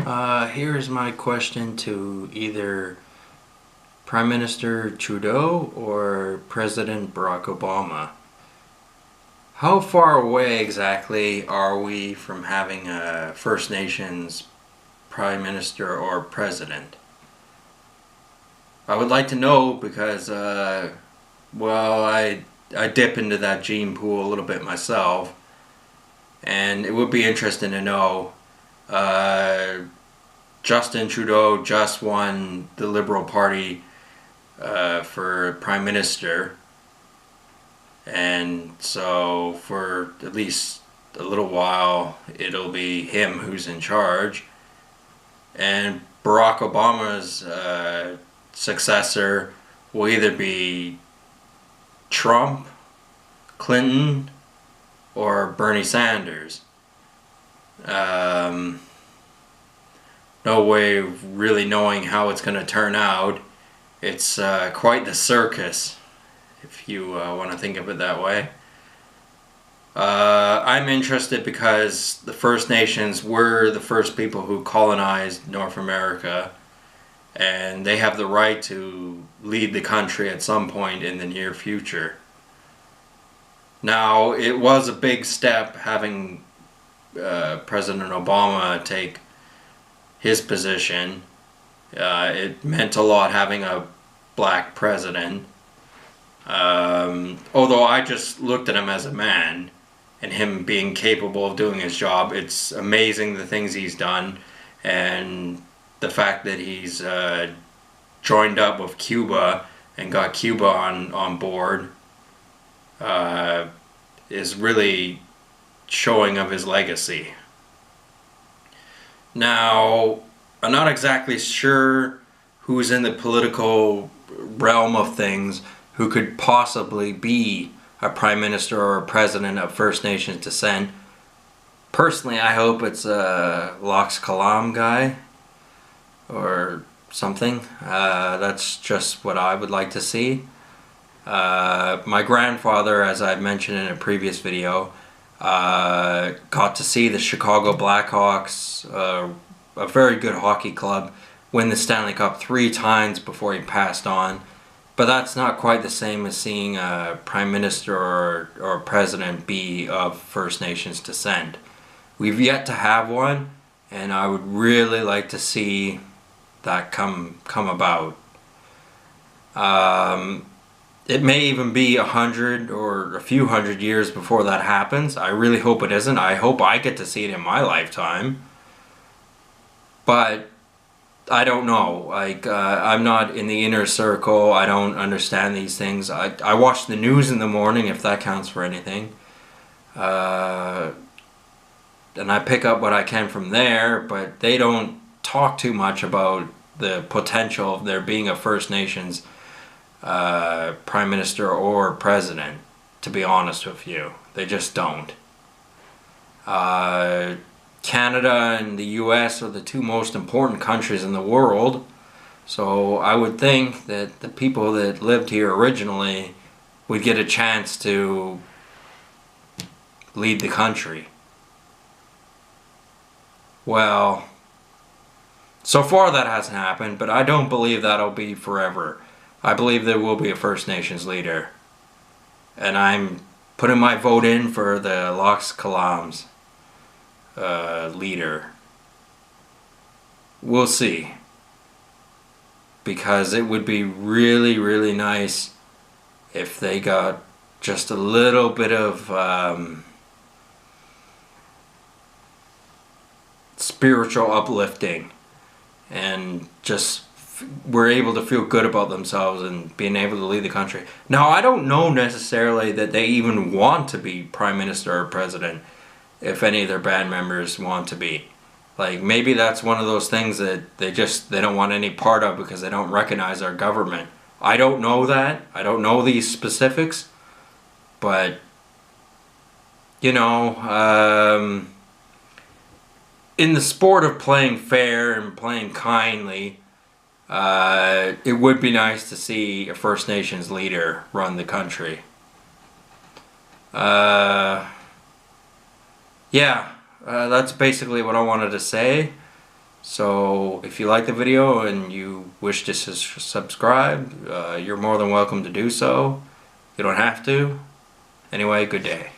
Here's my question to either Prime Minister Trudeau or President Barack Obama. How far away exactly are we from having a First Nations Prime Minister or President? I would like to know because, I dip into that gene pool a little bit myself, and it would be interesting to know. Justin Trudeau just won the Liberal Party for Prime Minister, and so for at least a little while it'll be him who's in charge, and Barack Obama's successor will either be Trump, Clinton, or Bernie Sanders. No way of really knowing how it's going to turn out. It's quite the circus, if you want to think of it that way. I'm interested because the First Nations were the first people who colonized North America, and they have the right to lead the country at some point in the near future. Now, it was a big step having President Obama take his position. It meant a lot having a black president. Although I just looked at him as a man and him being capable of doing his job. It's amazing the things he's done, and the fact that he's joined up with Cuba and got Cuba on board is really showing of his legacy. Now, I'm not exactly sure who's in the political realm of things who could possibly be a prime minister or a president of First Nations descent. Personally, I hope it's a Kw'laams guy or something. That's just what I would like to see. My grandfather, as I mentioned in a previous video, got to see the Chicago Blackhawks, a very good hockey club, win the Stanley Cup 3 times before he passed on. But that's not quite the same as seeing a prime minister or president be of First Nations descent. We've yet to have one, and I would really like to see that come about. It may even be 100 or a few hundred years before that happens. I really hope it isn't. I hope I get to see it in my lifetime. But I don't know. I'm not in the inner circle. I don't understand these things. I watch the news in the morning, if that counts for anything. And I pick up what I can from there, but they don't talk too much about the potential of there being a First Nations prime minister or president, to be honest with you. They just don't. Canada and the US are the two most important countries in the world, so I would think that the people that lived here originally would get a chance to lead the country. Well, so far that hasn't happened, but I don't believe that'll be forever. I believe there will be a First Nations leader, and I'm putting my vote in for the Kw'laams leader. We'll see, because it would be really, really nice if they got just a little bit of spiritual uplifting and just were able to feel good about themselves and being able to lead the country. Now, I don't know necessarily that they even want to be prime minister or president, if any of their band members want to be. Like, maybe that's one of those things that they don't want any part of because they don't recognize our government. I don't know that. I don't know these specifics. But, you know, in the sport of playing fair and playing kindly, it would be nice to see a First Nations leader run the country. Yeah, that's basically what I wanted to say. So if you like the video and you wish to subscribe, you're more than welcome to do so. You don't have to. Anyway, good day.